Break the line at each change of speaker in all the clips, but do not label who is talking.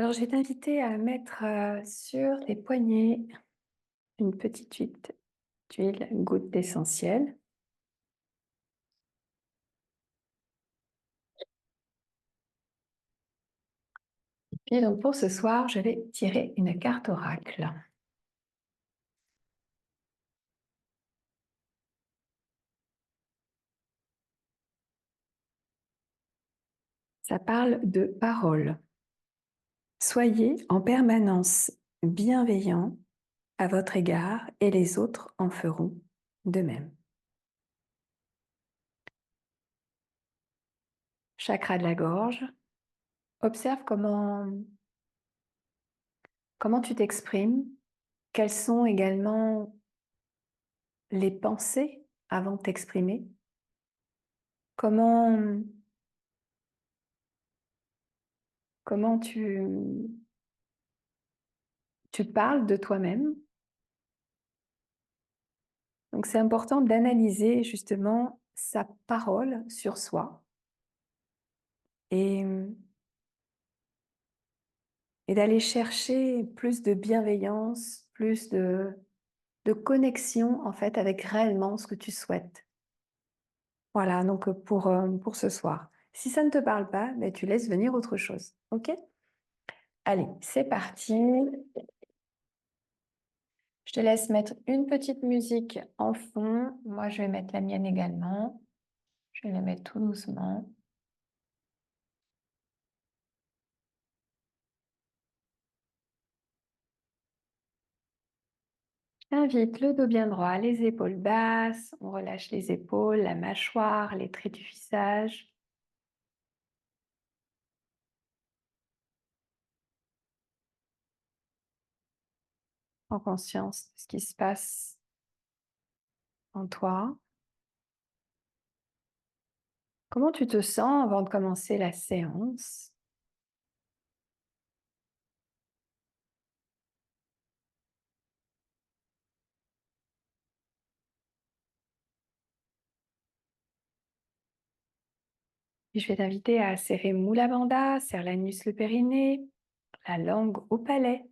Alors, je vais t'inviter à mettre sur tes poignets une petite huile goutte d'essentiel. Puis donc pour ce soir, je vais tirer une carte oracle. Ça parle de parole. Soyez en permanence bienveillant à votre égard et les autres en feront de même. Chakra de la gorge. Observe comment tu t'exprimes. Quelles sont également les pensées avant de t'exprimer. Comment tu parles de toi-même. Donc, c'est important d'analyser justement sa parole sur soi et, et d'aller chercher plus de bienveillance, plus de connexion en fait avec réellement ce que tu souhaites. Voilà, donc pour ce soir. Si ça ne te parle pas, ben, tu laisses venir autre chose. OK? Allez, c'est parti. Je te laisse mettre une petite musique en fond. Moi, je vais mettre la mienne également. Je vais la mettre tout doucement. Invite le dos bien droit, les épaules basses. On relâche les épaules, la mâchoire, les traits du visage. En conscience de ce qui se passe en toi. Comment tu te sens avant de commencer la séance? Et je vais t'inviter à serrer Mula Bandha, serre l'anus, le périnée, la langue au palais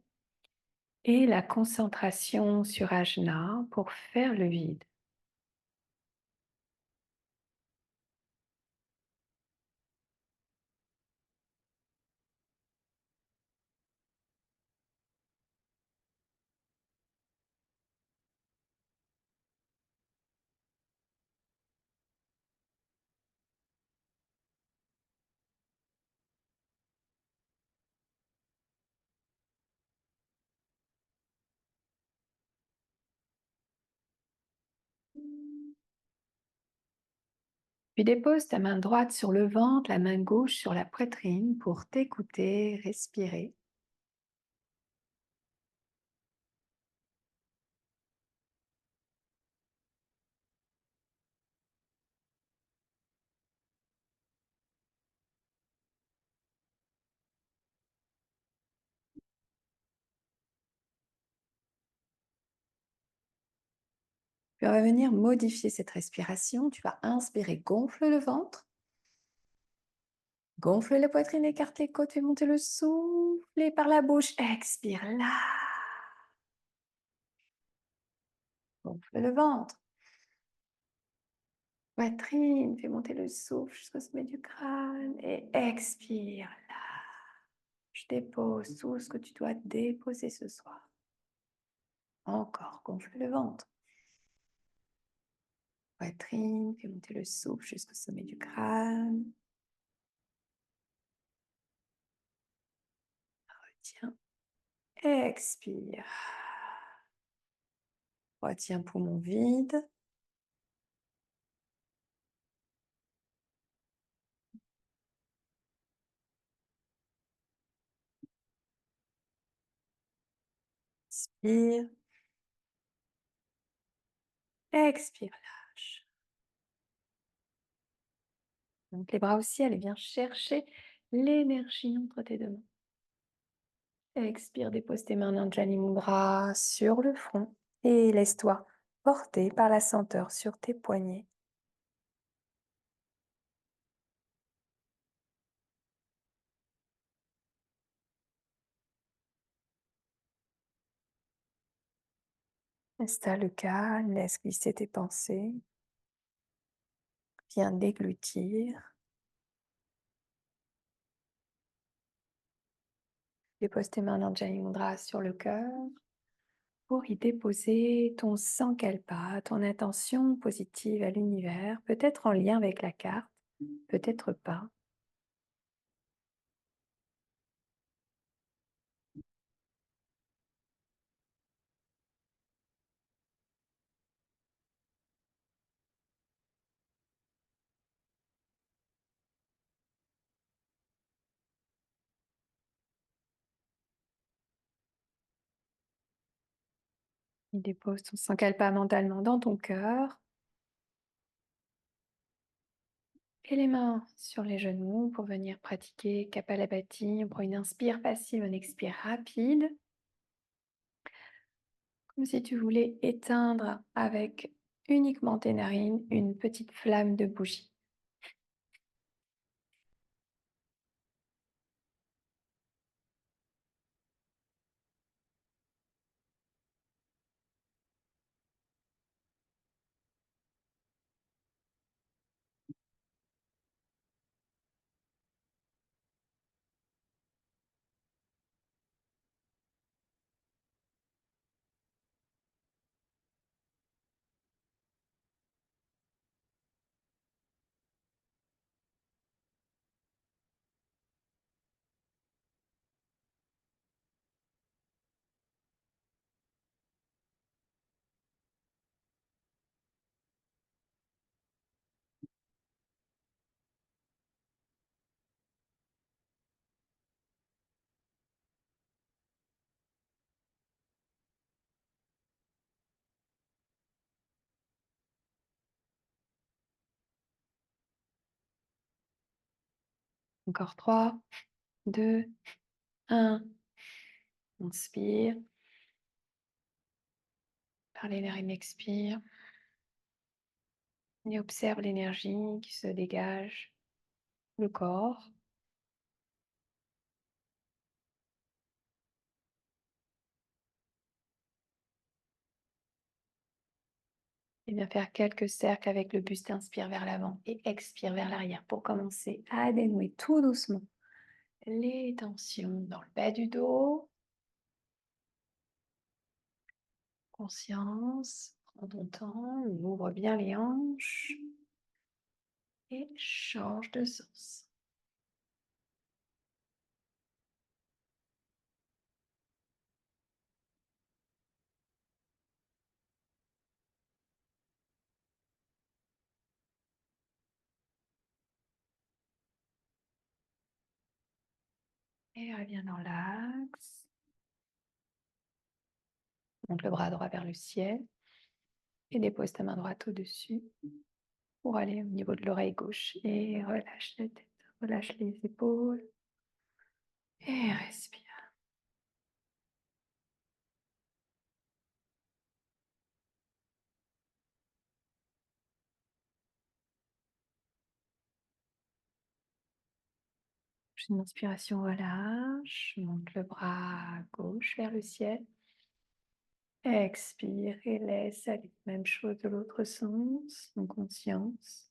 et la concentration sur Ajna pour faire le vide. Puis dépose ta main droite sur le ventre, la main gauche sur la poitrine pour t'écouter, respirer. Puis on va venir modifier cette respiration. Tu vas inspirer, gonfle le ventre. Gonfle la poitrine, écarte les côtes, fais monter le souffle et par la bouche, expire là. Gonfle le ventre. Poitrine, fais monter le souffle jusqu'au sommet du crâne et expire là. Je dépose tout ce que tu dois déposer ce soir. Encore, gonfle le ventre. Poitrine, fais monter le souffle jusqu'au sommet du crâne. Retiens. Expire. Retiens poumon vide. Inspire. Expire, lâche. Donc les bras au ciel et viens chercher l'énergie entre tes deux mains. Expire, dépose tes mains en Anjali Mudra sur le front et laisse-toi porter par la senteur sur tes poignets. Installe le calme, laisse glisser tes pensées. Viens déglutir. Dépose tes mains dans Jai Mudra sur le cœur pour y déposer ton sankalpa, ton intention positive à l'univers, peut-être en lien avec la carte, peut-être pas. Il dépose ton sankalpa mentalement dans ton cœur. Et les mains sur les genoux pour venir pratiquer Kapalabhati. On prend une inspire passive, une expire rapide. Comme si tu voulais éteindre avec uniquement tes narines une petite flamme de bougie. Encore 3, 2, 1. Inspire. Par les narines, expire. Et observe l'énergie qui se dégage le corps. Et bien faire quelques cercles avec le buste. Inspire vers l'avant et expire vers l'arrière pour commencer à dénouer tout doucement les tensions dans le bas du dos. Conscience, prends ton temps, ouvre bien les hanches et change de sens. Et reviens dans l'axe. Monte le bras droit vers le ciel et dépose ta main droite au-dessus pour aller au niveau de l'oreille gauche et relâche la tête, relâche les épaules et respire. Une inspiration, relâche, monte le bras gauche vers le ciel. Expire et laisse aller. Même chose de l'autre sens, en conscience.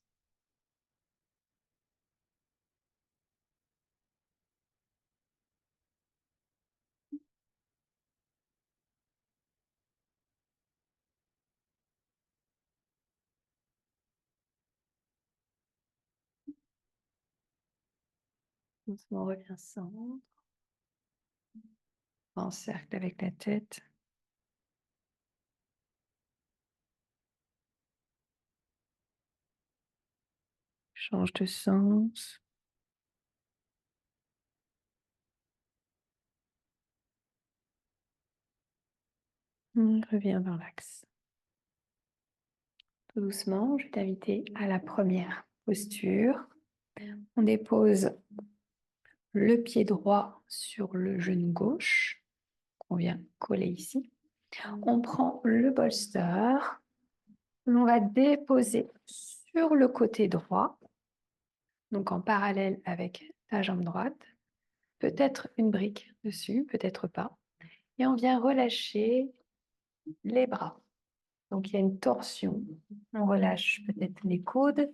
Doucement, reviens centre. En cercle avec la tête. Change de sens. Reviens dans l'axe. Tout doucement, je vais t'inviter à la première posture. On dépose le pied droit sur le genou gauche, qu'on vient coller ici. On prend le bolster. On va déposer sur le côté droit, donc en parallèle avec ta jambe droite. Peut-être une brique dessus, peut-être pas. Et on vient relâcher les bras. Donc, il y a une torsion. On relâche peut-être les coudes.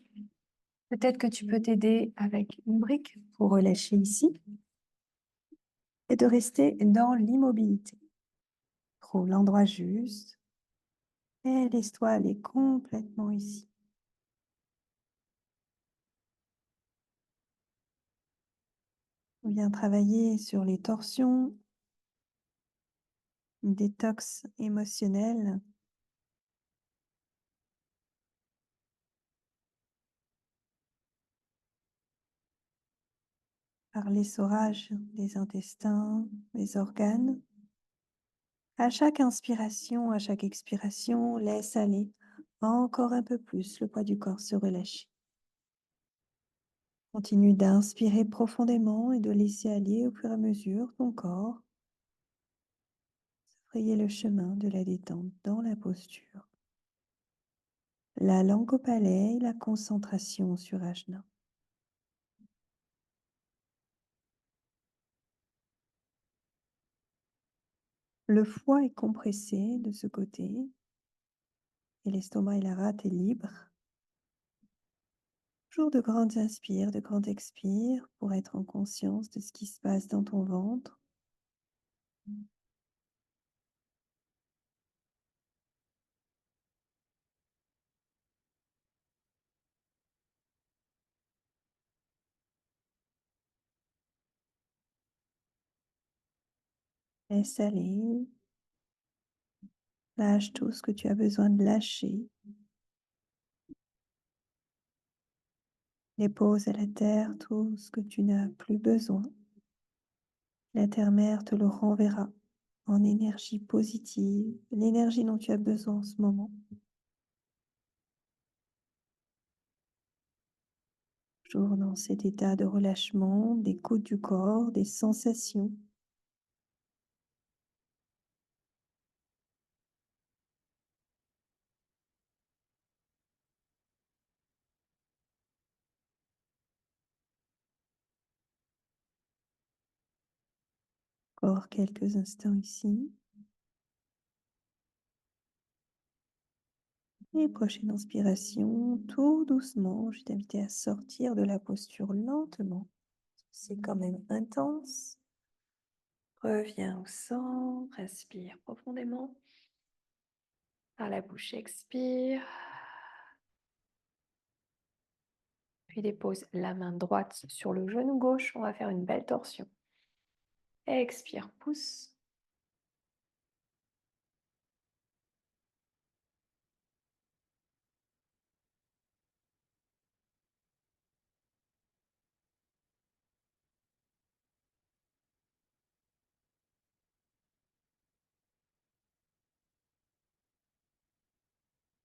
Peut-être que tu peux t'aider avec une brique pour relâcher ici et de rester dans l'immobilité. Trouve l'endroit juste et laisse-toi aller complètement ici. On vient travailler sur les torsions, une détox émotionnelle. Par l'essorage des intestins, des organes. À chaque inspiration, à chaque expiration, laisse aller encore un peu plus le poids du corps se relâcher. Continue d'inspirer profondément et de laisser aller au fur et à mesure ton corps se frayer le chemin de la détente dans la posture. La langue au palais, la concentration sur Ajna. Le foie est compressé de ce côté et l'estomac et la rate est libre. Toujours de grandes inspires, de grandes expires pour être en conscience de ce qui se passe dans ton ventre. Laisse aller. Lâche tout ce que tu as besoin de lâcher. Dépose à la terre tout ce que tu n'as plus besoin. La terre-mère te le renverra en énergie positive, l'énergie dont tu as besoin en ce moment. Toujours dans cet état de relâchement, d'écoute du corps, des sensations. Encore quelques instants ici. Et prochaine inspiration, tout doucement, je vais t'inviter à sortir de la posture lentement. C'est quand même intense. Reviens au centre, respire profondément. Par la bouche, expire. Puis dépose la main droite sur le genou gauche. On va faire une belle torsion. Expire, pousse.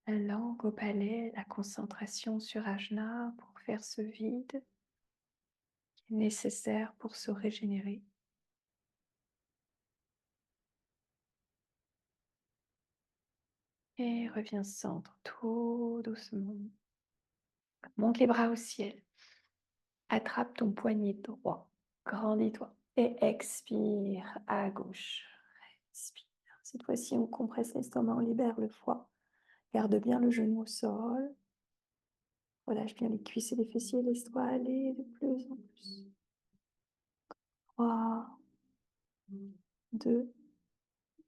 La langue au palais, la concentration sur Ajna pour faire ce vide qui est nécessaire pour se régénérer. Et reviens centre, tout doucement. Monte les bras au ciel. Attrape ton poignet droit. Grandis-toi. Et expire à gauche. Respire. Cette fois-ci, on compresse l'estomac, on libère le foie. Garde bien le genou au sol. Relâche bien les cuisses et les fessiers. Laisse-toi aller de plus en plus. 3, 2,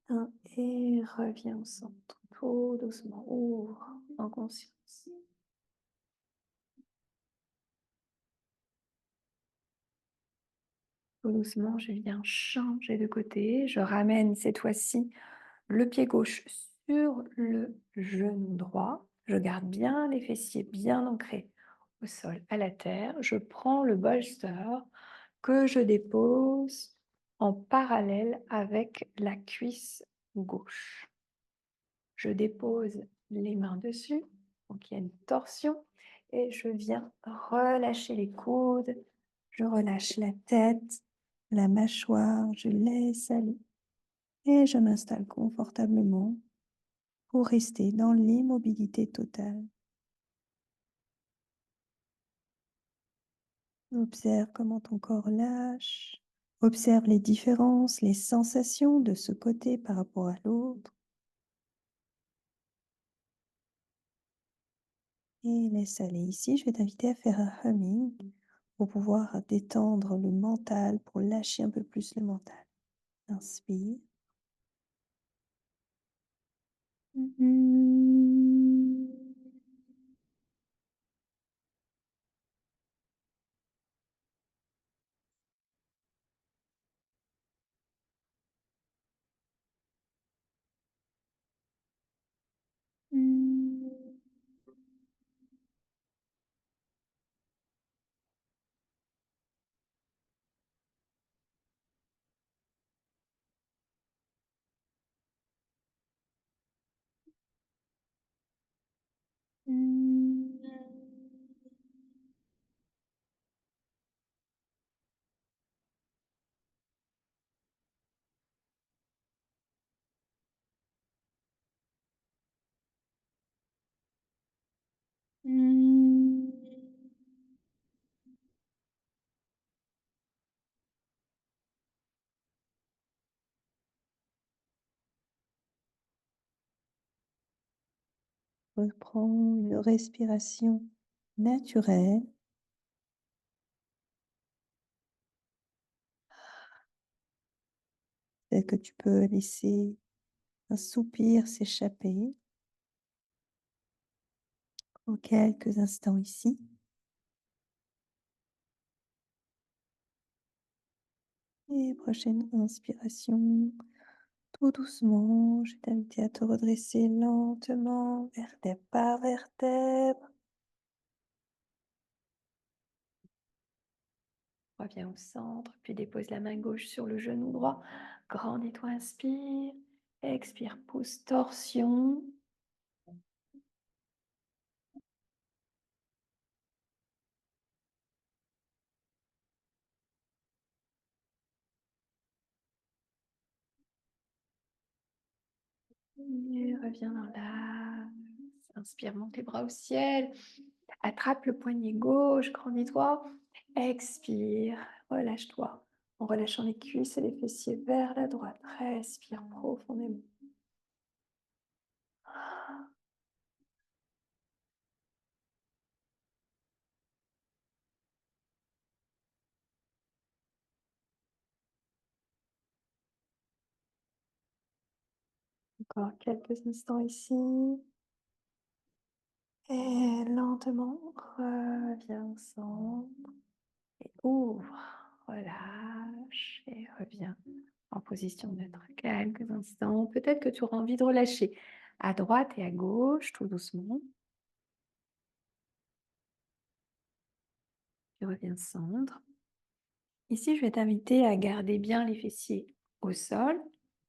1. Et reviens au centre. Tout doucement. Ouvre en conscience. Tout doucement, je viens changer de côté. Je ramène cette fois-ci le pied gauche sur le genou droit. Je garde bien les fessiers bien ancrés au sol, à la terre. Je prends le bolster que je dépose en parallèle avec la cuisse gauche. Je dépose les mains dessus, donc il y a une torsion, et je viens relâcher les coudes. Je relâche la tête, la mâchoire, je laisse aller et je m'installe confortablement pour rester dans l'immobilité totale. Observe comment ton corps lâche. Observe les différences, les sensations de ce côté par rapport à l'autre.
et laisse aller. Ici, je vais t'inviter à faire un humming pour pouvoir détendre le mental, pour lâcher un peu plus le mental. Inspire. Reprends une respiration naturelle, telle que tu peux laisser un soupir s'échapper en quelques instants ici. Et prochaine inspiration, tout doucement, je vais t'inviter à te redresser lentement, vertèbre par vertèbre.
Reviens au centre, puis dépose la main gauche sur le genou droit. Grandis-toi, inspire. Expire, pousse, torsion. Et reviens dans l'axe. Inspire, monte les bras au ciel. Attrape le poignet gauche, grandis-toi. Expire, relâche-toi. En relâchant les cuisses et les fessiers vers la droite. Respire profondément. Encore quelques instants ici. Et lentement, reviens au centre. Et ouvre, relâche et reviens en position neutre quelques instants. Peut-être que tu auras envie de relâcher à droite et à gauche, tout doucement. Puis reviens centre. Ici, je vais t'inviter à garder bien les fessiers au sol.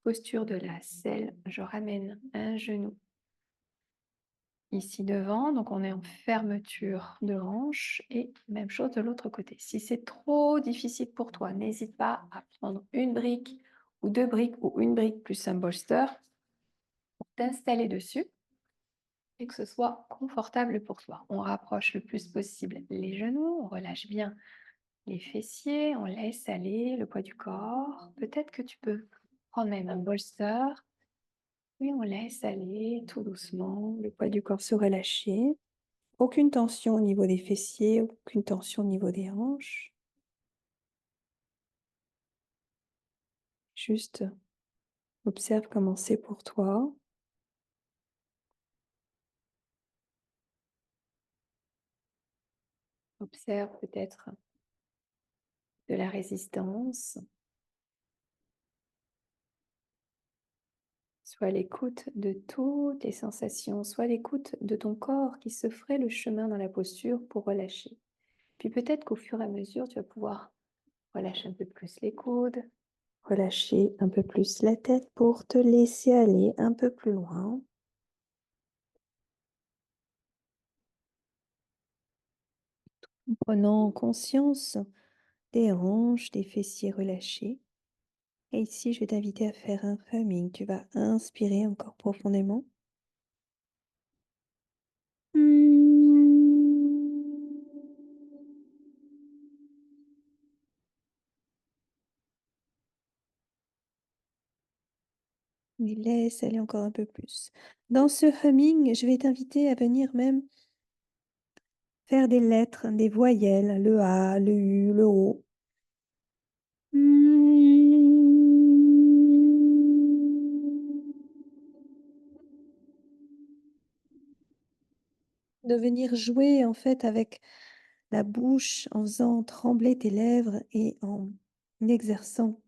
Posture de la selle, je ramène un genou ici devant, donc on est en fermeture de hanche et même chose de l'autre côté. Si c'est trop difficile pour toi, n'hésite pas à prendre une brique ou deux briques ou une brique plus un bolster pour t'installer dessus et que ce soit confortable pour toi. On rapproche le plus possible les genoux, on relâche bien les fessiers, on laisse aller le poids du corps. Peut-être que tu peux prendre même un bolster. Oui, on laisse aller tout doucement le poids du corps se relâcher. Aucune tension au niveau des fessiers, aucune tension au niveau des hanches. Juste observe comment c'est pour toi. Observe peut-être de la résistance. Sois à l'écoute de toutes tes sensations, sois à l'écoute de ton corps qui se ferait le chemin dans la posture pour relâcher. Puis peut-être qu'au fur et à mesure, tu vas pouvoir relâcher un peu plus les coudes, relâcher un peu plus la tête pour te laisser aller un peu plus loin. En prenant conscience des hanches, des fessiers relâchés. Et ici, je vais t'inviter à faire un humming. Tu vas inspirer encore profondément. Et laisse aller encore un peu plus. Dans ce humming, je vais t'inviter à venir même
faire des lettres, des voyelles, le A, le U, le O. De venir jouer en fait avec la bouche en faisant trembler tes lèvres et en exerçant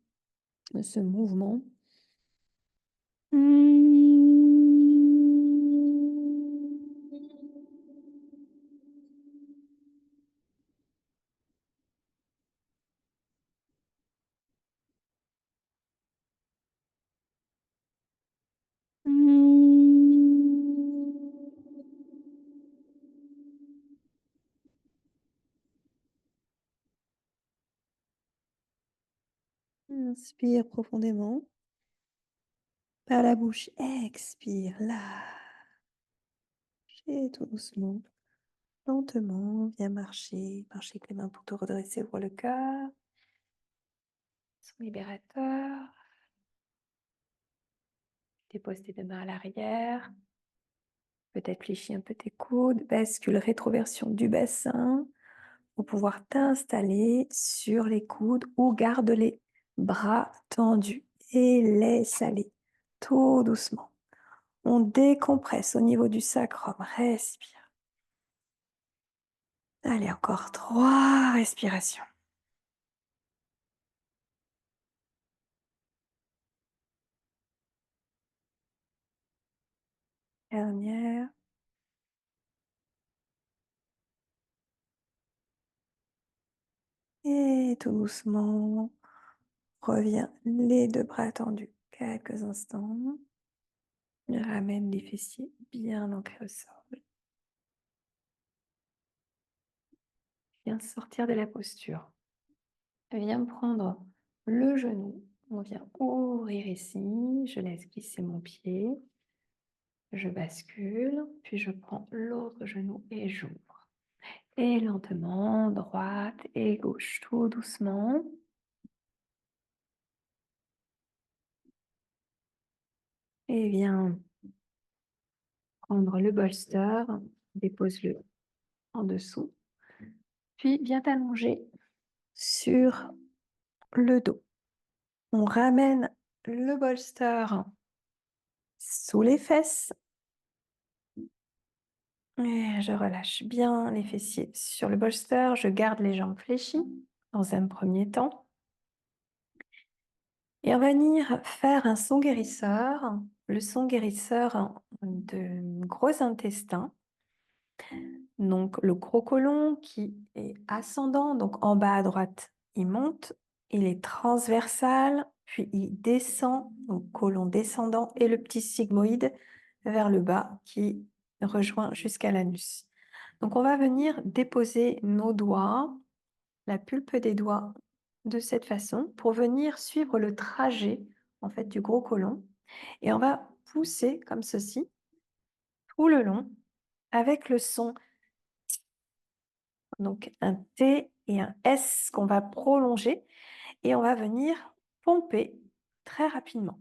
ce mouvement. Inspire profondément. Par la bouche, expire là. Et tout doucement, lentement, viens marcher. Marcher avec les mains pour te redresser, ouvre le cœur. Son libérateur. Dépose tes deux mains à l'arrière. Peut-être fléchis un peu tes coudes. Bascule rétroversion du bassin pour pouvoir t'installer sur les coudes ou garde les bras tendus et laisse aller tout doucement. On décompresse au niveau du sacrum. Respire. Allez, encore 3 respirations. Dernière. Et tout doucement, reviens les deux bras tendus. Quelques instants. Ramène les fessiers bien ancrés au sol. Viens sortir de la posture. Viens prendre le genou. On vient ouvrir ici. Je laisse glisser mon pied. Je bascule. Puis je prends l'autre genou et j'ouvre. Et lentement, droite et gauche, tout doucement. Et viens prendre le bolster. Dépose-le en dessous. Puis viens t'allonger sur le dos. On ramène le bolster sous les fesses. Et je relâche bien les fessiers sur le bolster. Je garde les jambes fléchies dans un premier temps. Et on va venir faire un son guérisseur. Le son guérisseur de gros intestin. Donc le gros côlon qui est ascendant, donc en bas à droite, il monte. Il est transversal, puis il descend, donc côlon descendant, et le petit sigmoïde vers le bas qui rejoint jusqu'à l'anus. Donc on va venir déposer nos doigts, la pulpe des doigts de cette façon pour venir suivre le trajet en fait du gros côlon. Et on va pousser comme ceci tout le long avec le son. Donc un T et un S qu'on va prolonger et on va venir pomper très rapidement.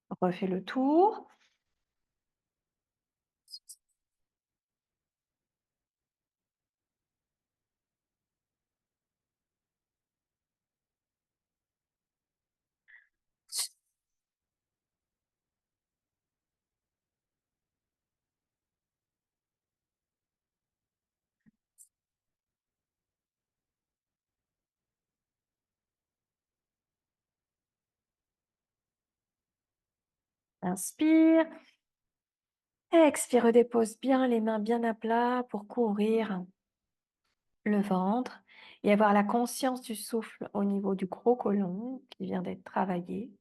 On refait le tour. Inspire. Expire, redépose bien les mains bien à plat pour couvrir le ventre et avoir la conscience du souffle au niveau du gros côlon qui vient d'être travaillé.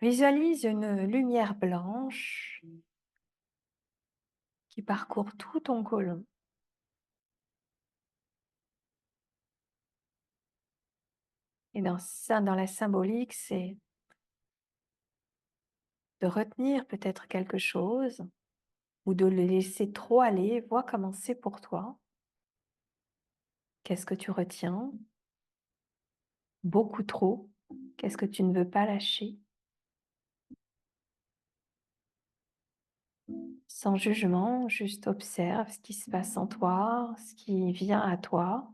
Visualise une lumière blanche qui parcourt tout ton côlon. Et dans la symbolique, c'est de retenir peut-être quelque chose ou de le laisser trop aller. Vois comment c'est pour toi. Qu'est-ce que tu retiens? Beaucoup trop? Qu'est-ce que tu ne veux pas lâcher? Sans jugement, juste observe ce qui se passe en toi, ce qui vient à toi.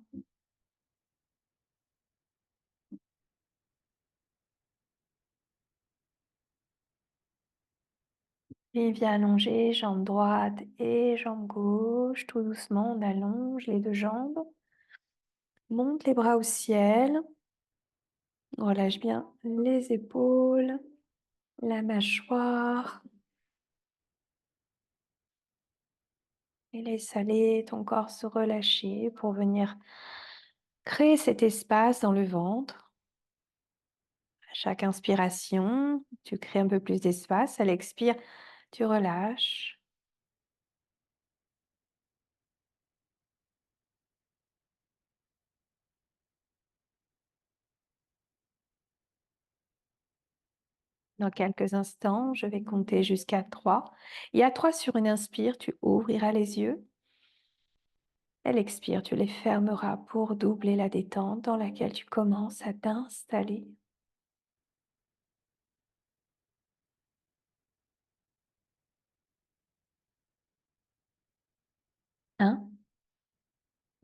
Et viens allonger jambe droite et jambe gauche. Tout doucement, on allonge les deux jambes. Monte les bras au ciel. Relâche bien les épaules, la mâchoire. Et laisse aller ton corps se relâcher pour venir créer cet espace dans le ventre. À chaque inspiration, tu crées un peu plus d'espace. À l'expire, tu relâches. Dans quelques instants, je vais compter jusqu'à 3. Et à 3 sur une inspire, tu ouvriras les yeux. Et l'expire, tu les fermeras pour doubler la détente dans laquelle tu commences à t'installer. 1,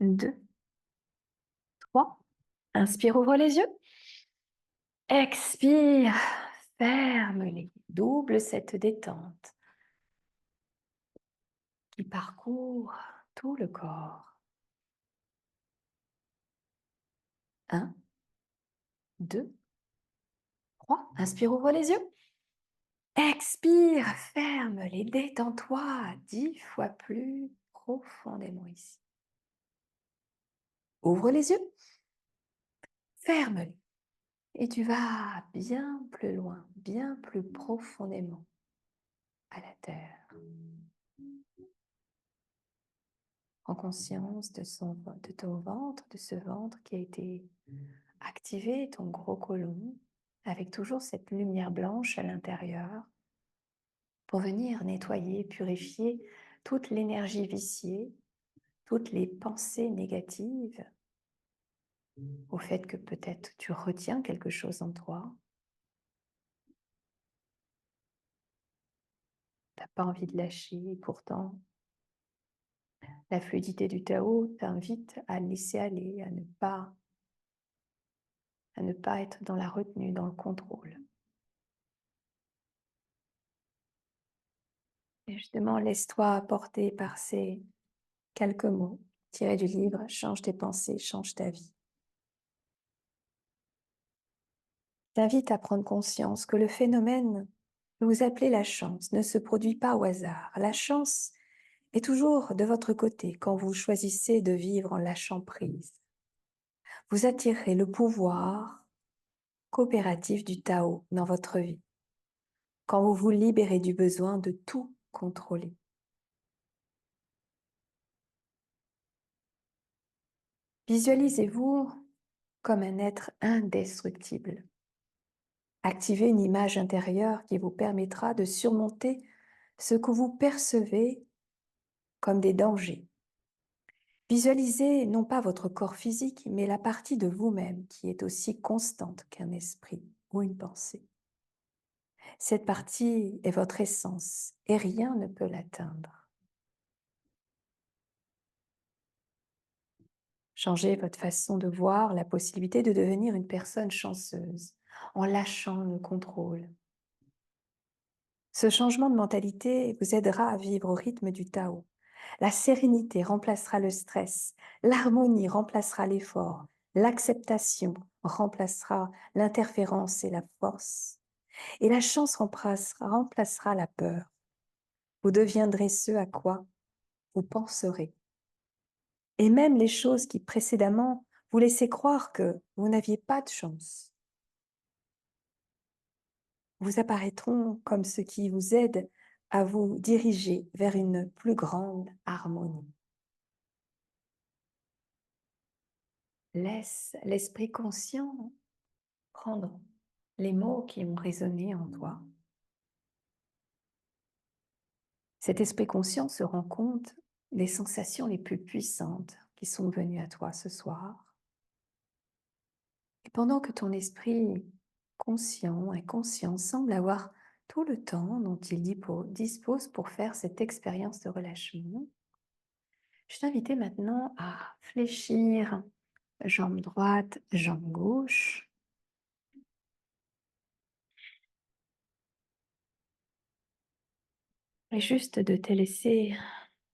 2, 3. Inspire, ouvre les yeux. Expire, ferme-les. Double cette détente qui parcourt tout le corps. 1, 2, 3. Inspire, ouvre les yeux. Expire, ferme-les, détends-toi 10 fois plus profondément ici. Ouvre les yeux, ferme-les et tu vas bien plus loin, bien plus profondément à la terre. En conscience de ton ventre, de ce ventre qui a été activé, ton gros côlon, avec toujours cette lumière blanche à l'intérieur pour venir nettoyer, purifier toute l'énergie viciée, toutes les pensées négatives, au fait que peut-être tu retiens quelque chose en toi, tu n'as pas envie de lâcher, et pourtant la fluidité du Tao t'invite à laisser aller, à ne pas être dans la retenue, dans le contrôle. Et justement, laisse-toi porter par ces quelques mots tirés du livre « Change tes pensées, change ta vie ». T'invite à prendre conscience que le phénomène que vous appelez la chance ne se produit pas au hasard. La chance est toujours de votre côté quand vous choisissez de vivre en lâchant prise. Vous attirez le pouvoir coopératif du Tao dans votre vie quand vous vous libérez du besoin de tout contrôler. Visualisez-vous comme un être indestructible. Activez une image intérieure qui vous permettra de surmonter ce que vous percevez comme des dangers. Visualisez non pas votre corps physique, mais la partie de vous-même qui est aussi constante qu'un esprit ou une pensée. Cette partie est votre essence et rien ne peut l'atteindre. Changez votre façon de voir la possibilité de devenir une personne chanceuse en lâchant le contrôle. Ce changement de mentalité vous aidera à vivre au rythme du Tao. La sérénité remplacera le stress, l'harmonie remplacera l'effort, l'acceptation remplacera l'interférence et la force, et la chance remplacera la peur. Vous deviendrez ce à quoi vous penserez. Et même les choses qui précédemment vous laissaient croire que vous n'aviez pas de chance vous apparaîtront comme ce qui vous aide à vous diriger vers une plus grande harmonie. Laisse l'esprit conscient prendre les mots qui ont résonné en toi. Cet esprit conscient se rend compte des sensations les plus puissantes
qui sont venus à toi ce soir. Et pendant que ton esprit conscient, inconscient, semble avoir tout le temps dont il dispose pour faire cette expérience de relâchement, je t'invite maintenant à fléchir jambe droite, jambe gauche. Et juste de te laisser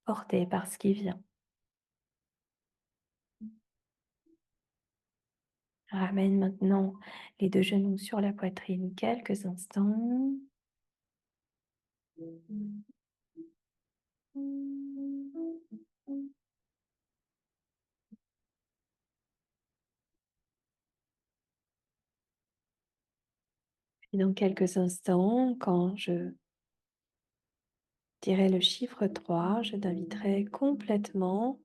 porter par ce qui vient. Ramène maintenant les deux genoux sur la poitrine quelques instants. Et dans quelques instants, quand je dirai le chiffre 3, je t'inviterai complètement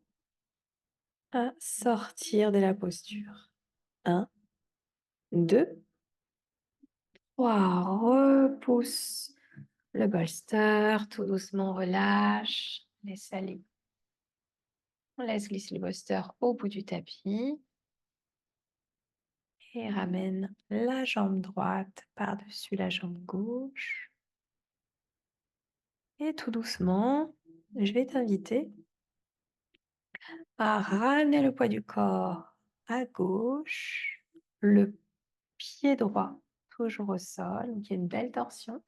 à sortir de la posture. 1, 2, 3. Repousse le bolster, tout doucement relâche. Laisse aller. On laisse glisser le bolster au bout du tapis. Et ramène la jambe droite par-dessus la jambe gauche. Et tout doucement, je vais t'inviter à ramener le poids du corps à gauche, le pied droit toujours au sol, donc il y a une belle torsion.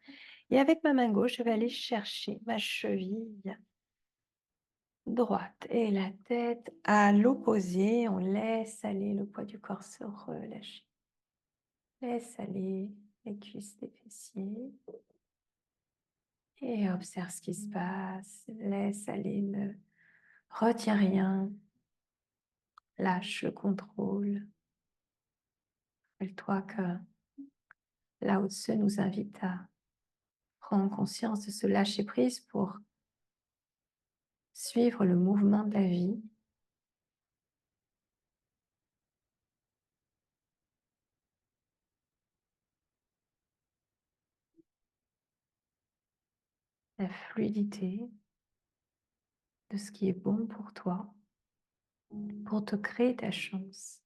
Et avec ma main gauche, je vais aller chercher ma cheville droite et la tête à l'opposé. On laisse aller le poids du corps se relâcher. Laisse aller les cuisses des fessiers. Et observe ce qui se passe. Laisse aller, ne retiens rien. Lâche le contrôle. Rappelle-toi que Lao Tzu nous invite à prendre conscience de ce lâcher prise pour suivre le mouvement de la vie. La fluidité de ce qui est bon pour toi, pour te créer ta chance.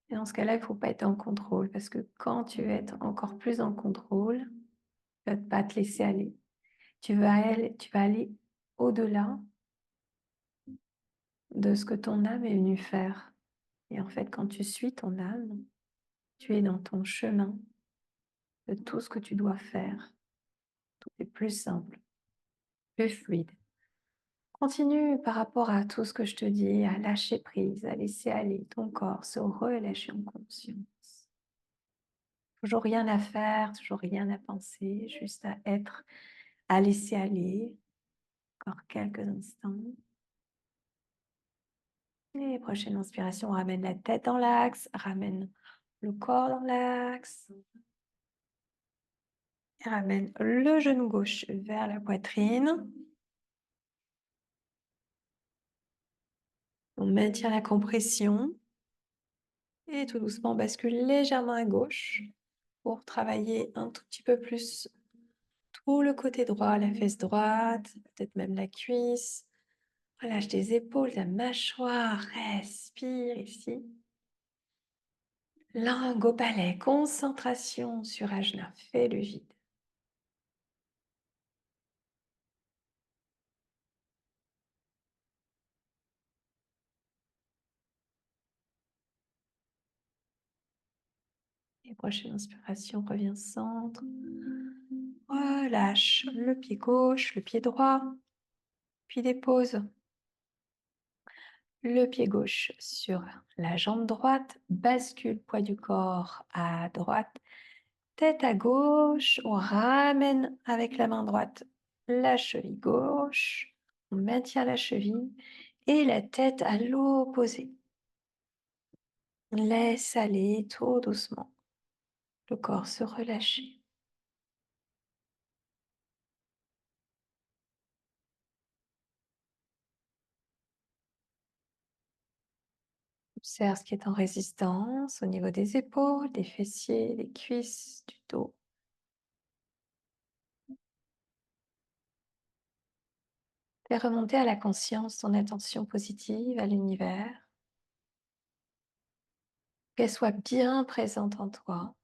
Et dans ce cas-là, il ne faut pas être en contrôle, parce que quand tu vas être encore plus en contrôle, tu ne vas pas te laisser aller. Tu vas aller au-delà de ce que ton âme est venue faire. Et en fait, quand tu suis ton âme, tu es dans ton chemin de tout ce que tu dois faire. Tout est plus simple, plus fluide. Continue par rapport à tout ce que je te dis, à lâcher prise, à laisser aller ton corps se relâcher en conscience. Toujours rien à faire, toujours rien à penser, juste à être, à laisser aller. Encore quelques instants. Et prochaine inspiration, ramène la tête dans l'axe, ramène le corps dans l'axe. Et ramène le genou gauche vers la poitrine. On maintient la compression. Et tout doucement, on bascule légèrement à gauche pour travailler un tout petit peu plus tout le côté droit, la fesse droite, peut-être même la cuisse. Relâche tes épaules, la mâchoire, respire ici. Langue au palais, concentration sur Ajna, fais le vide. Et prochaine inspiration, reviens centre. Relâche le pied gauche, le pied droit, puis dépose le pied gauche sur la jambe droite, bascule poids du corps à droite, tête à gauche, on ramène avec la main droite la cheville gauche, on maintient la cheville et la tête à l'opposé. Laisse aller tout doucement le corps se relâcher. Observe ce qui est en résistance au niveau des épaules, des fessiers, des cuisses, du dos.
Fais remonter à la conscience ton attention positive à l'univers, qu'elle soit bien présente en toi.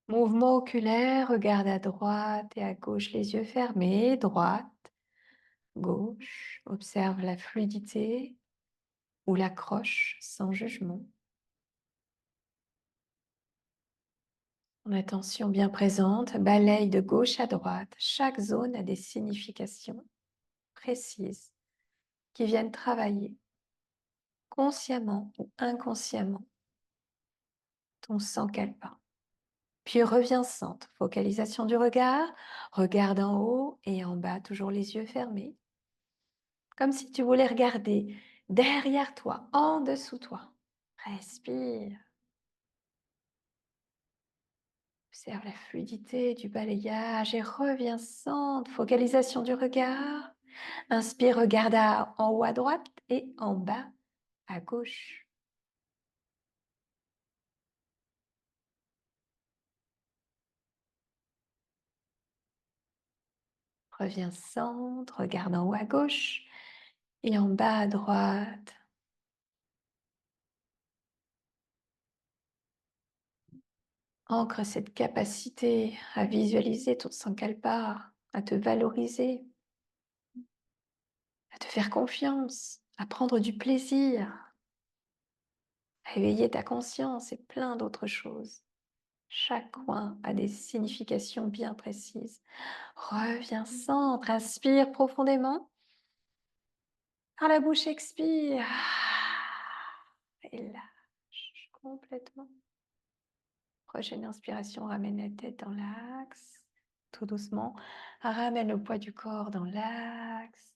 Mouvement oculaire, regarde à droite et à gauche, les yeux fermés, droite, gauche, observe la fluidité ou l'accroche sans jugement. Ton attention bien présente balaye de gauche à droite. Chaque zone a des significations précises qui viennent travailler consciemment ou inconsciemment ton sankalpa. Puis reviens centre, focalisation du regard, regarde en haut et en bas, toujours les yeux fermés, comme si tu voulais regarder derrière toi, en dessous toi. Respire. Observe la fluidité du balayage et reviens centre, focalisation du regard. Inspire, regarde en haut à droite et en bas à gauche. Reviens centre, regarde en haut à gauche et en bas à droite. Ancre cette capacité à visualiser ton sankalpa, à te valoriser, à te faire confiance, à prendre du plaisir, à éveiller ta conscience et plein d'autres choses. Chaque coin a des significations bien précises. Reviens centre, inspire profondément. Par la bouche, expire. Et lâche complètement. Prochaine inspiration, ramène la tête dans l'axe. Tout doucement, ramène le poids du corps dans l'axe.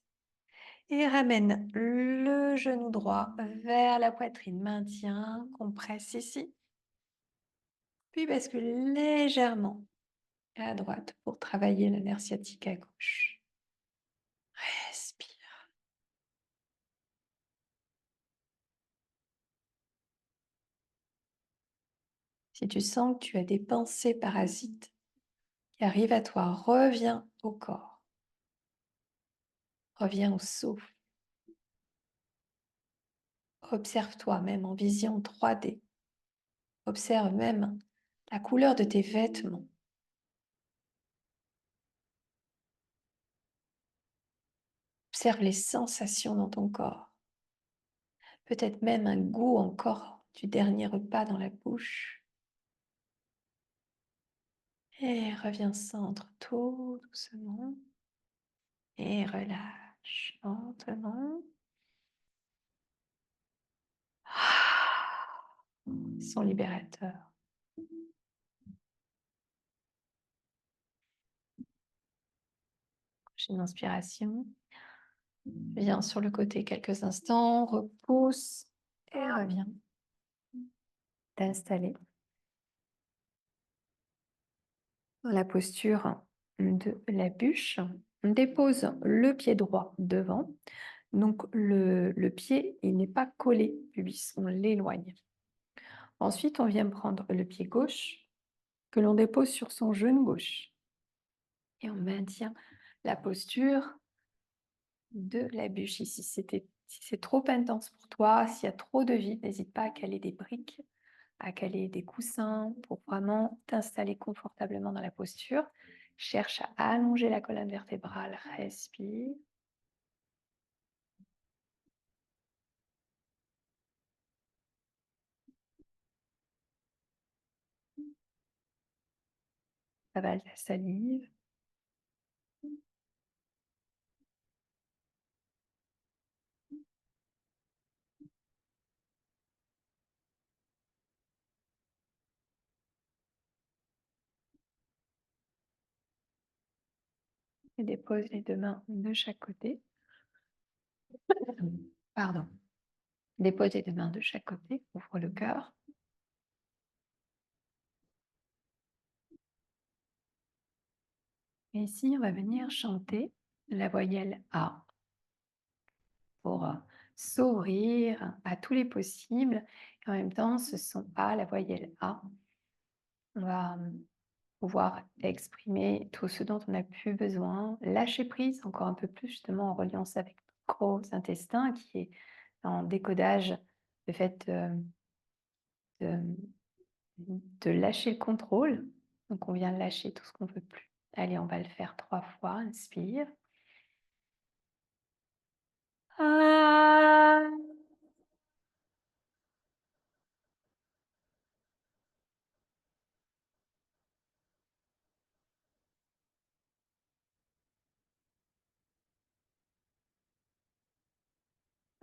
Et ramène le genou droit vers la poitrine. Maintiens, compresse ici. Puis bascule légèrement à droite pour travailler le nerf sciatique à gauche. Respire. Si tu sens que tu as des pensées parasites qui arrivent à toi, reviens au corps. Reviens au souffle. Observe-toi même en vision 3D. Observe même la couleur de tes vêtements. Observe les sensations dans ton corps. Peut-être même un goût encore du dernier repas dans la bouche. Et reviens centre tout doucement. Et relâche lentement. Son libérateur. Prochaine inspiration. Viens sur le côté quelques instants, repousse et reviens t'installer dans la posture de la bûche. On dépose le pied droit devant. Donc le pied, il n'est pas collé pubis, on l'éloigne. Ensuite, on vient prendre le pied gauche que l'on dépose sur son genou gauche. Et on maintient la posture de la bûche ici. Si c'est trop intense pour toi, s'il y a trop de vide, n'hésite pas à caler des briques, à caler des coussins pour vraiment t'installer confortablement dans la posture. Cherche à allonger la colonne vertébrale, respire. Avale ta salive. Et dépose les deux mains de chaque côté. Pardon. Dépose les deux mains de chaque côté, ouvre le cœur. Et ici, on va venir chanter la voyelle A pour s'ouvrir à tous les possibles. Et en même temps, ce son A, la voyelle A, on va
pouvoir exprimer tout ce dont on n'a plus besoin, lâcher prise encore un peu plus justement en reliance avec le gros intestin qui est en décodage, le fait de, de lâcher le contrôle. Donc on vient lâcher tout ce qu'on ne veut plus. Allez, on va le faire 3 fois. Inspire. Ah.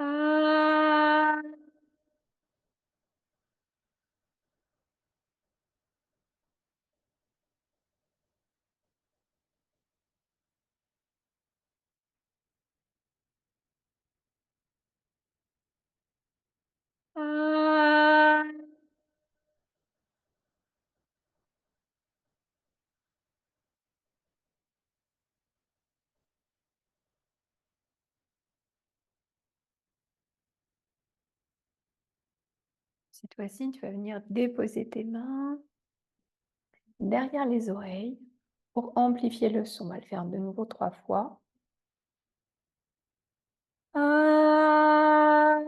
Ah. Ah. Cette fois-ci, tu vas venir déposer tes mains derrière les oreilles pour amplifier le son. On va le faire de nouveau 3 fois. Ah.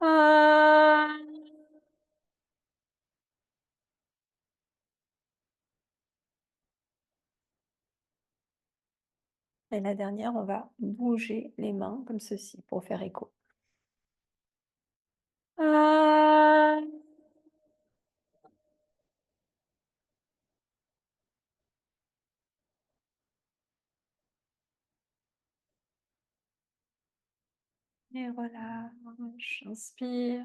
Ah. Et la dernière, on va bouger les mains comme ceci pour faire écho. Ah. Et relâche, inspire.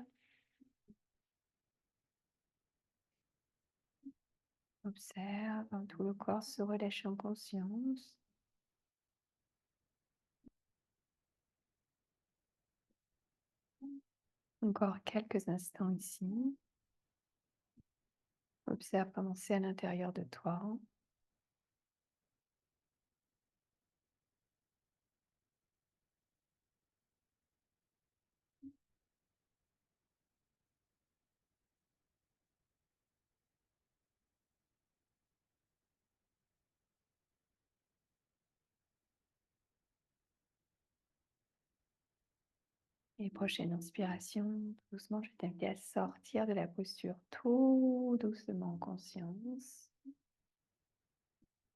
Observe tout le corps se relâcher en conscience. Encore quelques instants ici. Observe comment c'est à l'intérieur de toi. Et prochaine inspiration, doucement, je vais t'inviter à sortir de la posture tout doucement en conscience.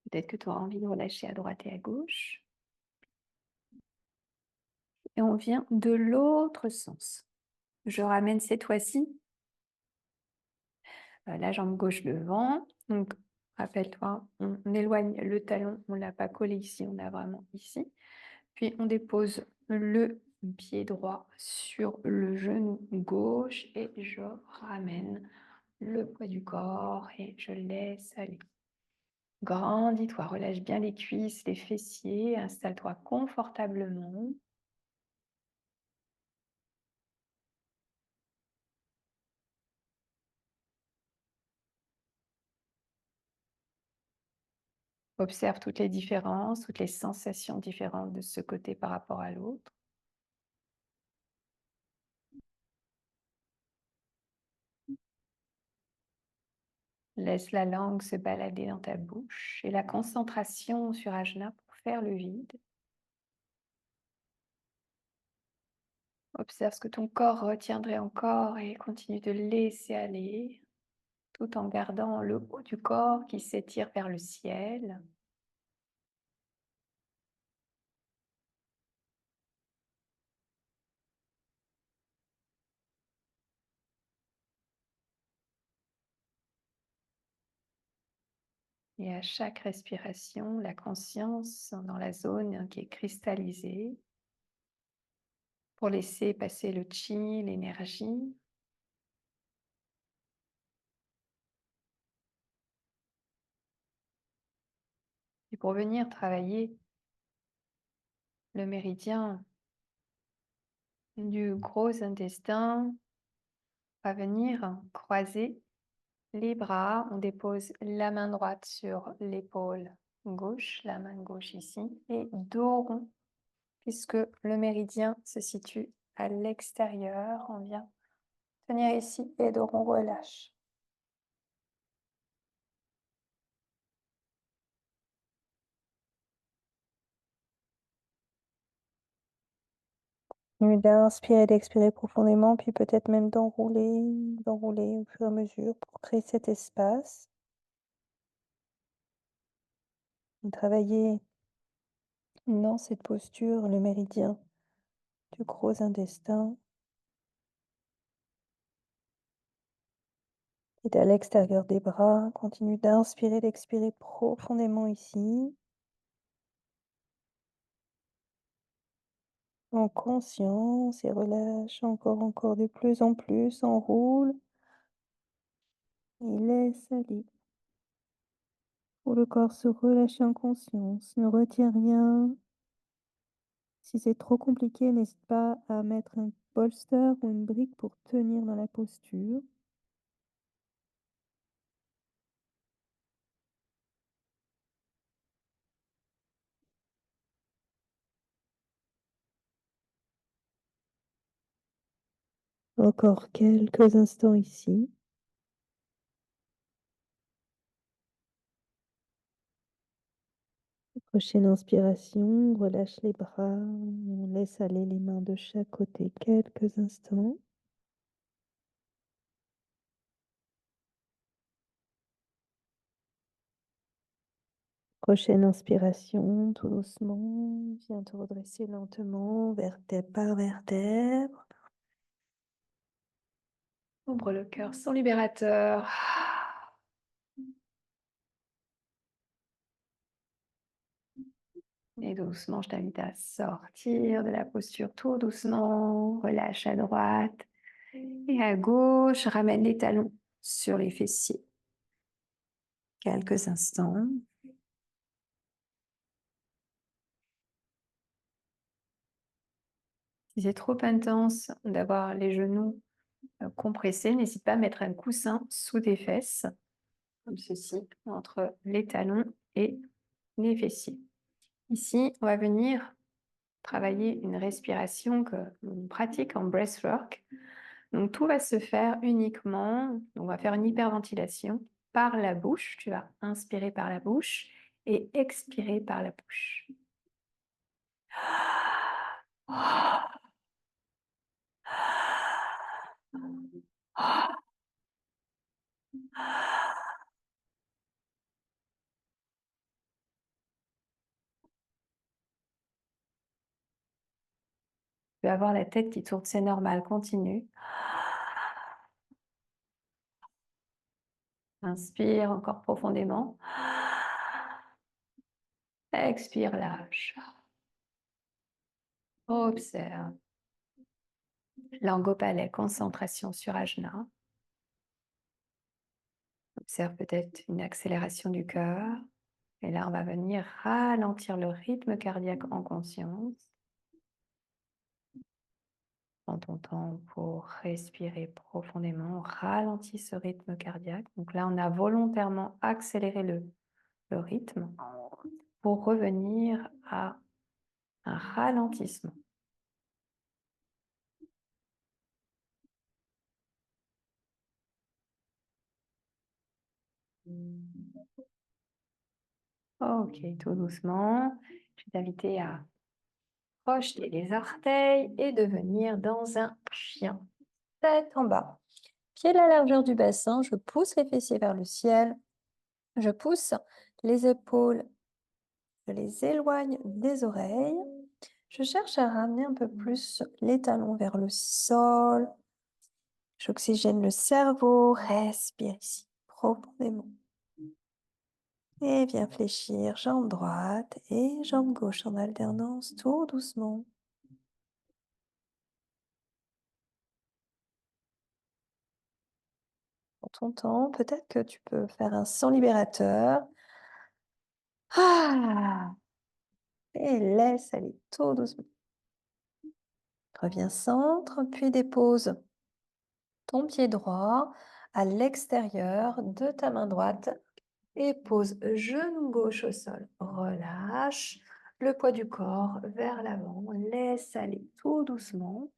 Peut-être que tu auras envie de relâcher à droite et à gauche. Et on vient de l'autre sens. Je ramène cette fois-ci la jambe gauche devant. Donc, rappelle-toi, on éloigne le talon, on ne l'a pas collé ici, on l'a vraiment ici. Puis on dépose le pied droit sur le genou gauche et je ramène le poids du corps et je laisse aller. Grandis-toi, relâche bien les cuisses, les fessiers, installe-toi confortablement. Observe toutes les différences, toutes les sensations différentes de ce côté par rapport à l'autre. Laisse la langue se balader dans ta bouche et la concentration sur Ajna pour faire le vide. Observe ce que ton corps retiendrait encore et continue de laisser aller tout en gardant le haut du corps qui s'étire vers le ciel. Et à chaque respiration, la conscience dans la zone qui est cristallisée pour laisser passer le chi, l'énergie. Et pour venir travailler le méridien du gros intestin, on va venir croiser les bras. On dépose la main droite sur l'épaule gauche, la main gauche ici, et dos rond.
puisque le méridien se situe à l'extérieur. On vient tenir ici et donc on relâche. D'inspirer, d'expirer profondément, puis peut-être même d'enrouler au fur et à mesure pour créer cet espace. Travailler dans cette posture, le méridien du gros intestin. Et à l'extérieur des bras, continue d'inspirer, d'expirer profondément ici. En conscience et relâche encore de plus en plus, enroule et laisse aller. Pour le corps se relâcher en conscience, ne retiens rien. Si c'est trop compliqué, n'hésite pas à mettre un bolster ou une brique pour tenir dans la posture. Encore quelques instants ici. Prochaine inspiration, relâche les bras, on laisse aller les mains de chaque côté quelques instants. Prochaine inspiration, tout doucement, viens te redresser lentement, vertèbre par vertèbre. Ouvre le cœur, son libérateur. Et doucement, je t'invite à sortir de la posture tout doucement. Relâche à droite et à gauche. Ramène les talons sur les fessiers. Quelques instants. Si c'est trop intense d'avoir les genoux compressés, n'hésite pas à mettre un coussin sous tes fesses, comme ceci, entre les talons et les fessiers. Ici, on va venir travailler une respiration que l'on pratique en breathwork. Donc, tout va se faire uniquement, on va faire une hyperventilation par la bouche. Tu vas inspirer par la bouche et expirer par la bouche. Tu vas avoir la tête qui tourne, c'est normal, continue. Inspire encore profondément. Expire, lâche. Observe. Langue au palais, concentration sur ajna. Observe peut-être une accélération du cœur. Et là, on va venir ralentir le rythme cardiaque en conscience. Prends ton temps pour respirer profondément. Ralentis ce rythme cardiaque. Donc là, on a volontairement accéléré le rythme pour revenir à un ralentissement. Ok, tout doucement. Je vais t'inviter à projeter les orteils et de venir dans un chien. Tête en bas. Pied à la largeur du bassin, je pousse les fessiers vers le ciel. Je pousse les épaules, je les éloigne des oreilles. Je cherche à ramener un peu plus les talons vers le sol. J'oxygène le cerveau. Respire ici profondément. Et viens fléchir jambe droite et jambe gauche en alternance, tout doucement. En ton temps, peut-être que tu peux faire un son libérateur. Ah! Et laisse aller tout doucement. Reviens centre, puis dépose ton pied droit à l'extérieur de ta main droite et pose genou gauche au sol. Relâche, le poids du corps vers l'avant, laisse aller tout doucement.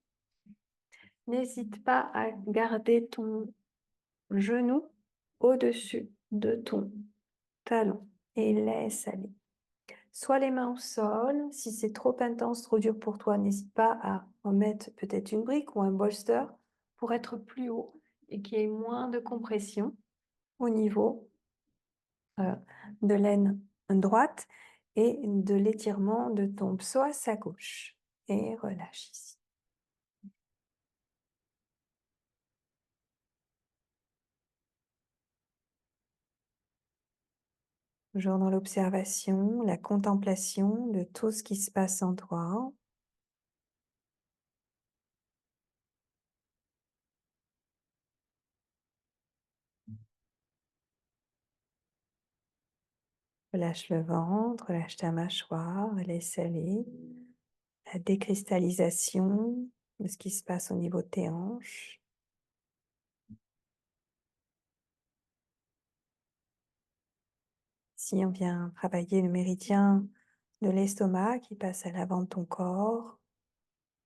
N'hésite pas à garder ton genou au-dessus de ton talon et laisse aller. Soit les mains au sol, si c'est trop intense, trop dur pour toi, n'hésite pas à remettre peut-être une brique ou un bolster pour être plus haut et qu'il y ait moins de compression au niveau euh, de l'aine droite et de l'étirement de ton psoas à gauche. Et relâche ici. Toujours dans l'observation, la contemplation de tout ce qui se passe en toi. Relâche le ventre, relâche ta mâchoire, laisse aller la décristallisation de ce qui se passe au niveau de tes hanches. Si on vient travailler le méridien de l'estomac qui passe à l'avant de ton corps,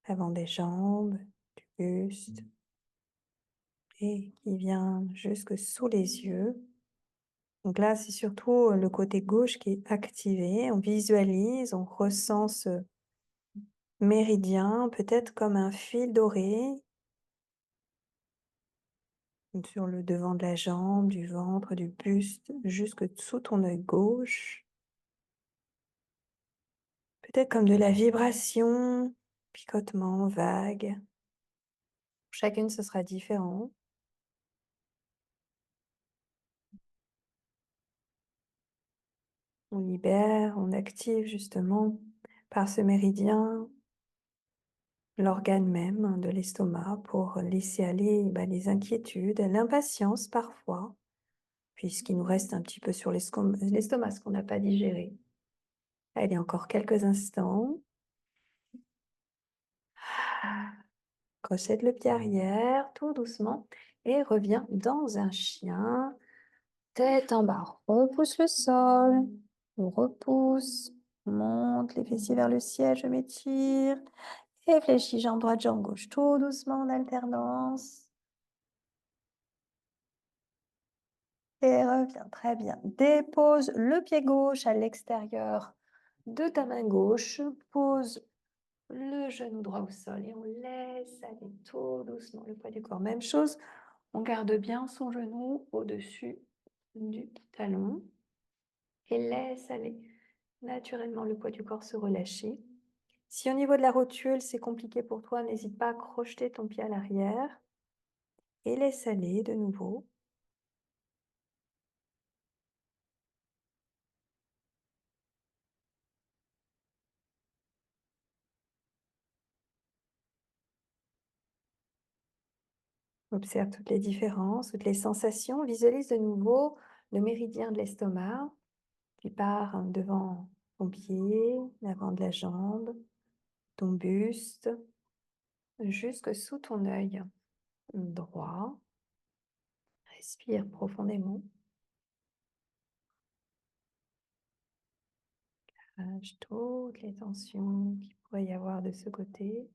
l'avant des jambes, du buste, et qui vient jusque sous les yeux. Donc là, c'est surtout le côté gauche qui est activé. On visualise, on ressent ce méridien, peut-être comme un fil doré sur le devant de la jambe, du ventre, du buste, jusque sous ton œil gauche. Peut-être comme de la vibration, picotement, vague. Pour chacune, ce sera différent. On libère, on active justement par ce méridien l'organe même de l'estomac pour laisser aller les inquiétudes, l'impatience parfois, puisqu'il nous reste un petit peu sur l'estomac ce qu'on n'a pas digéré. Allez, encore quelques instants. Crochette le pied arrière, tout doucement, et reviens dans un chien, tête en bas. Repousse le sol, on repousse, monte les fessiers vers le ciel, je m'étire, et fléchis jambe droite, jambe gauche, tout doucement en alternance. Et reviens, très bien. Dépose le pied gauche à l'extérieur de ta main gauche. Pose le genou droit au sol et on laisse aller tout doucement le poids du corps. Même chose, on garde bien son genou au-dessus du talon et laisse aller naturellement le poids du corps se relâcher. Si au niveau de la rotule, c'est compliqué pour toi, n'hésite pas à crocheter ton pied à l'arrière et laisse aller de nouveau. Observe toutes les différences, toutes les sensations. Visualise de nouveau le méridien de l'estomac qui part devant ton pied, l'avant de la jambe, ton buste, jusque sous ton œil droit. Respire profondément. Lâche toutes les tensions qu'il pourrait y avoir de ce côté.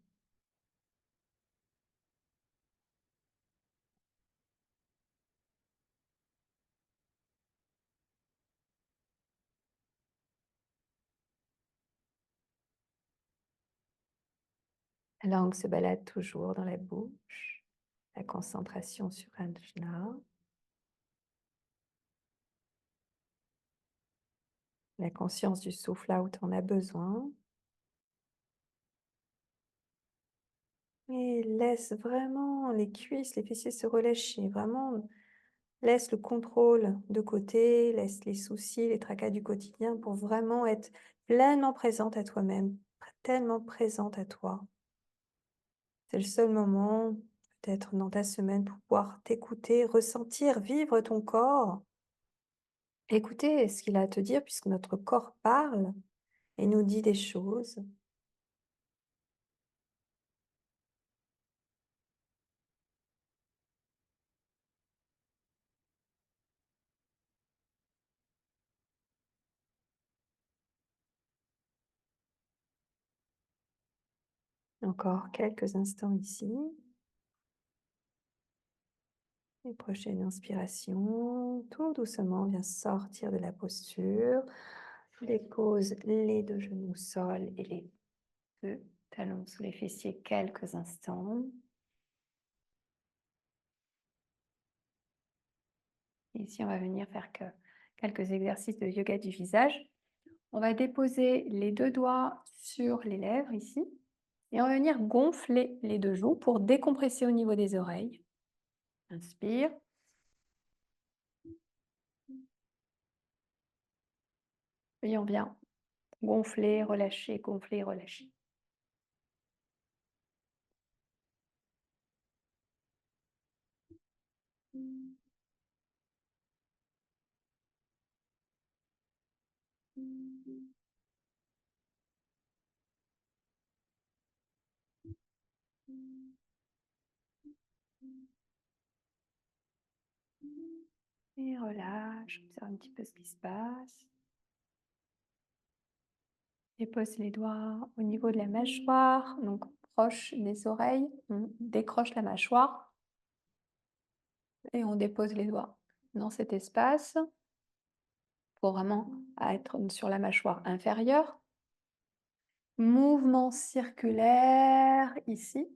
La langue se balade toujours dans la bouche. La concentration sur Ajna. La conscience du souffle là où tu en as besoin. Et laisse vraiment les cuisses, les fessiers se relâcher. Vraiment, laisse le contrôle de côté, laisse les soucis, les tracas du quotidien pour vraiment être pleinement présente à toi-même, tellement présente à toi. C'est le seul moment, peut-être dans ta semaine, pour pouvoir t'écouter, ressentir, vivre ton corps. Écouter ce qu'il a à te dire puisque notre corps parle et nous dit des choses. Encore quelques instants ici. Et prochaine inspiration, tout doucement, viens sortir de la posture. Dépose les deux genoux au sol et les deux talons sous les fessiers quelques instants. Ici, on va venir faire quelques exercices de yoga du visage. On va déposer les deux doigts sur les lèvres ici. Et on va venir gonfler les deux joues pour décompresser au niveau des oreilles. Inspire. Et on vient gonfler, relâcher, gonfler, relâcher. Et relâche, observe un petit peu ce qui se passe. Dépose les doigts au niveau de la mâchoire, donc proche des oreilles. On décroche la mâchoire et on dépose les doigts dans cet espace pour vraiment être sur la mâchoire inférieure. Mouvement circulaire ici.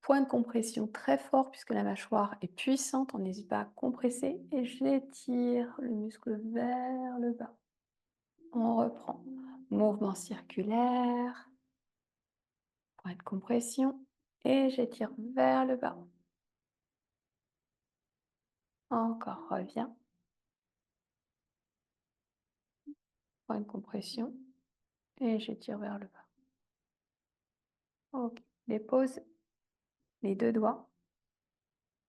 Point de compression très fort puisque la mâchoire est puissante. On n'hésite pas à compresser et j'étire le muscle vers le bas. On reprend. Mouvement circulaire. Point de compression et j'étire vers le bas. Encore, reviens. Point de compression et j'étire vers le bas. Ok, dépose les deux doigts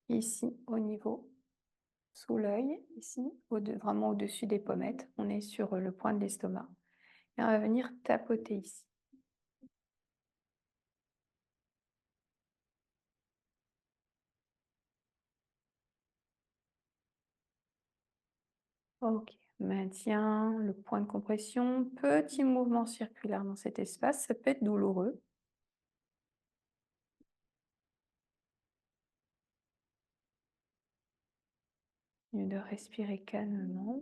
ici au niveau, sous l'œil, ici, vraiment au-dessus des pommettes. On est sur le point de l'estomac. Et on va venir tapoter ici. Ok, maintiens le point de compression. Petit mouvement circulaire dans cet espace, ça peut être douloureux. Et de respirer calmement.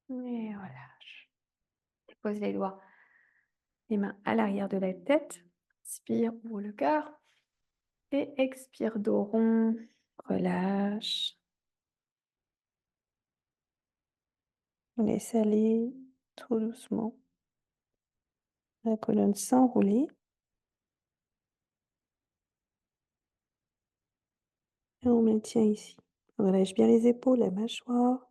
Et relâche. Pose les doigts, les mains à l'arrière de la tête. Inspire, ouvre le cœur. Et expire, dos rond. Relâche. Laisse aller tout doucement. La colonne s'enrouler. Et on maintient ici. On relâche bien les épaules, la mâchoire.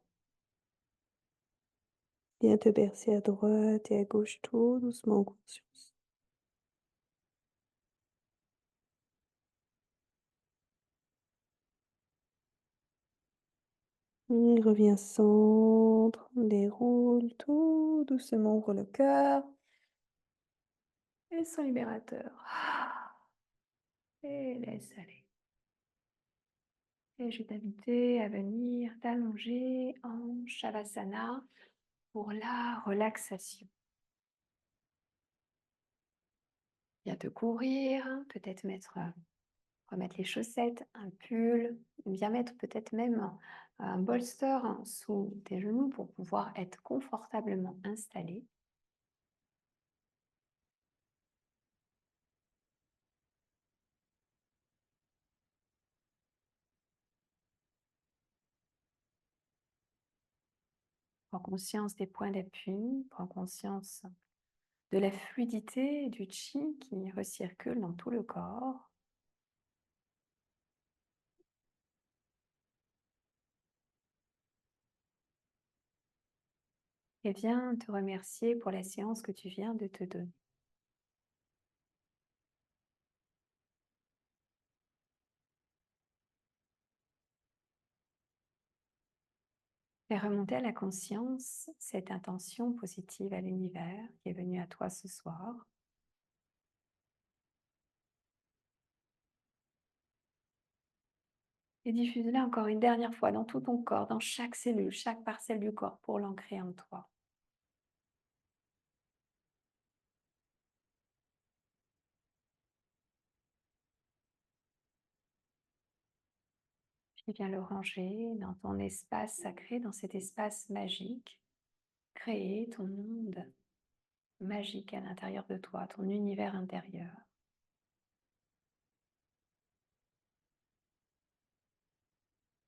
Viens te bercer à droite et à gauche tout doucement en conscience. Et reviens centre, déroule tout doucement, ouvre le cœur. Et son libérateur. Et laisse aller. Et je vais t'inviter à venir t'allonger en Shavasana pour la relaxation. Viens te couvrir, peut-être remettre les chaussettes, un pull, bien mettre peut-être même un bolster sous tes genoux pour pouvoir être confortablement installé. Prends conscience des points d'appui, prends conscience de la fluidité du chi qui recircule dans tout le corps. Et viens te remercier pour la séance que tu viens de te donner. Fais remonter à la conscience cette intention positive à l'univers qui est venue à toi ce soir.
Et diffuse-la encore une dernière fois dans tout ton corps, dans chaque cellule, chaque parcelle du corps pour l'ancrer en toi. Puis viens le ranger dans ton espace sacré, dans cet espace magique. Créer ton monde magique à l'intérieur de toi, ton univers intérieur.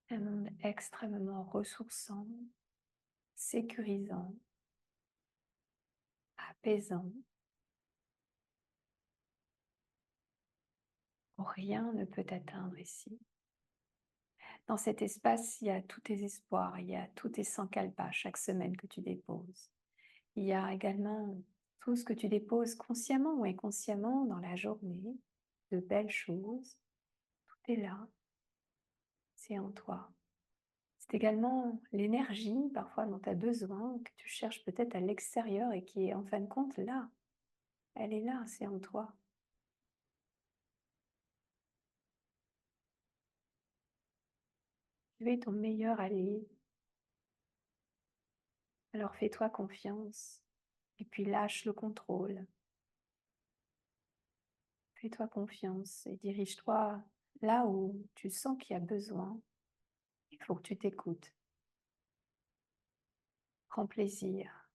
Un monde extrêmement ressourçant, sécurisant, apaisant, où rien ne peut atteindre ici. Dans cet espace, il y a tous tes espoirs, il y a tous tes sankalpas chaque semaine que tu déposes. Il y a également tout ce que tu déposes consciemment ou inconsciemment dans la journée, de belles choses. Tout est là, c'est en toi. C'est également l'énergie parfois dont tu as besoin, que tu cherches peut-être à l'extérieur et qui est en fin de compte là. Elle est là, c'est en toi. Tu es ton meilleur allié. Alors fais-toi confiance et puis lâche le contrôle. Fais-toi confiance et dirige-toi là où tu sens qu'il y a besoin. Il faut que tu t'écoutes. Prends plaisir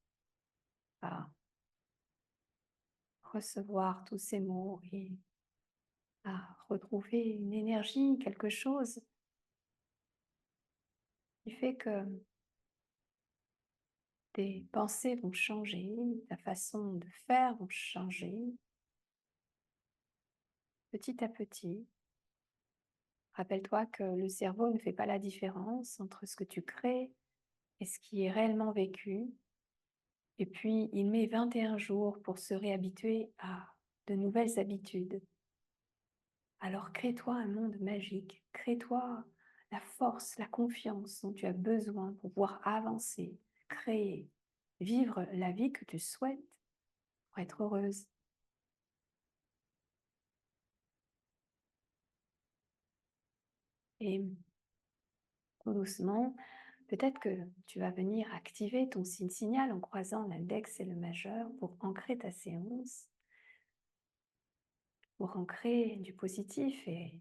à recevoir tous ces mots et à retrouver une énergie, quelque chose qui fait que tes pensées vont changer, ta façon de faire va changer petit à petit. Rappelle-toi que le cerveau ne fait pas la différence entre ce que tu crées et ce qui est réellement vécu. Et puis, il met 21 jours pour se réhabituer à de nouvelles habitudes. Alors, crée-toi un monde magique. Crée-toi la force, la confiance dont tu as besoin pour pouvoir avancer, créer, vivre la vie que tu souhaites pour être heureuse. Et tout doucement, peut-être que tu vas venir activer ton signe signal en croisant l'index et le majeur pour ancrer ta séance, pour ancrer du positif. Et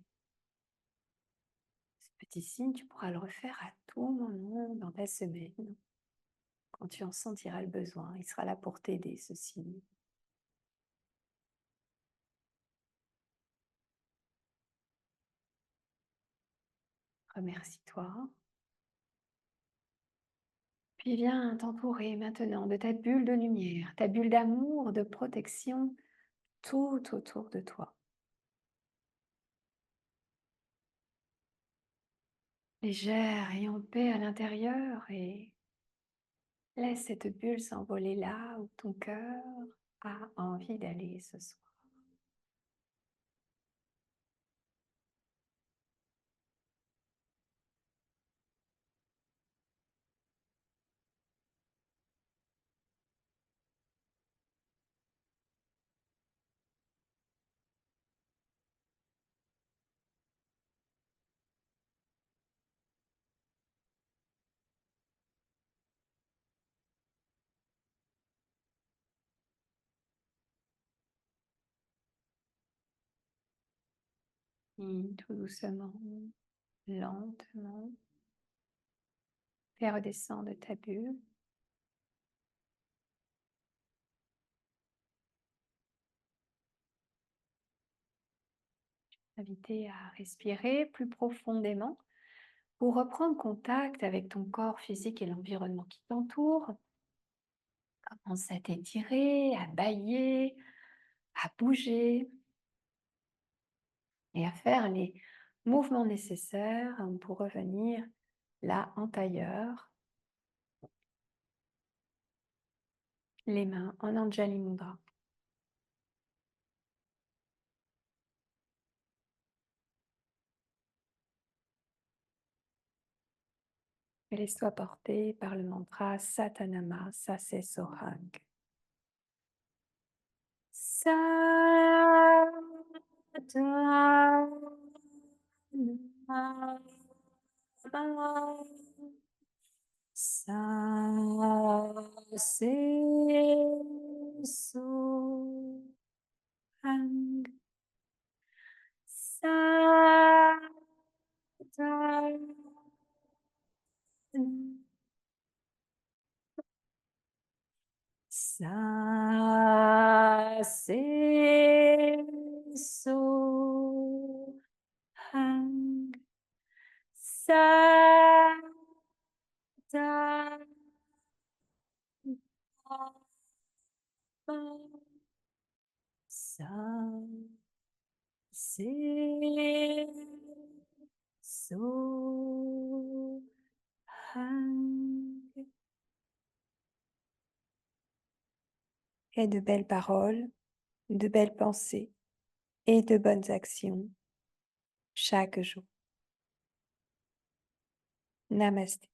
ce petit signe, tu pourras le refaire à tout moment dans ta semaine. Quand tu en sentiras le besoin, il sera là pour t'aider, ce signe. Remercie-toi. Puis viens t'entourer maintenant de ta bulle de lumière, ta bulle d'amour, de protection, tout autour de toi. Légère et en paix à l'intérieur, et laisse cette bulle s'envoler là où ton cœur a envie d'aller ce soir. Et tout doucement, lentement, fais redescendre ta bulle. Inviter à respirer plus profondément pour reprendre contact avec ton corps physique et l'environnement qui t'entoure. Commence à t'étirer, à bâiller, à bouger et à faire les mouvements nécessaires pour revenir là en tailleur, les mains en Anjali Mudra. Et laisse-toi porter par le mantra Satanama Sase Sohag. Satanama
Sa se so hang sa ta sa se so hang sa ta pa sa se so hang.
Et de belles paroles, de belles pensées et de bonnes actions chaque jour. Namasté.